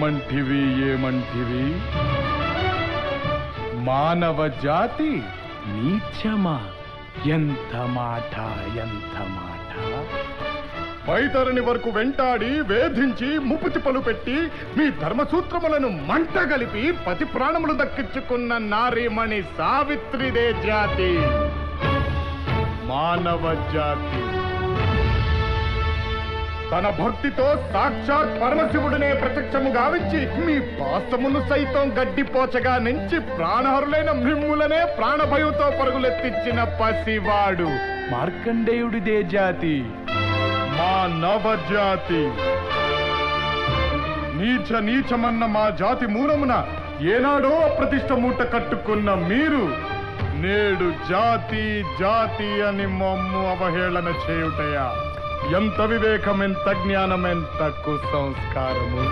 ఏమంటివి మానవ జాతి నీచమా? ఎంత మాట! వైతరుని వరకు వెంటాడి వేధించి ముప్పుతిప్పలు పెట్టి మీ ధర్మసూత్రములను మంట గలిపి పతి ప్రాణములు దక్కించుకున్న నారీమణి సావిత్రిదే జాతి, మానవ జాతి. తన భక్తితో సాక్షాత్ పరమశివుడినే ప్రత్యక్షము గావించి మీ పాసమును సైతం గడ్డిపోచగా నుంచి ప్రాణహరులైన మిమ్ములనే ప్రాణభయంతో పరుగులెత్తించిన పసివాడు మార్కండేయుడిదే జాతి, మానవ జాతి. నీచమన్న మా జాతి మూలమున ఏనాడో అప్రతిష్ట మూట కట్టుకున్న మీరు నేడు జాతి అని మమ్ము అవహేళన చేయుటయా? ఎంత వివేకం, ఎంత జ్ఞానం, ఎంత కుసంస్కారము!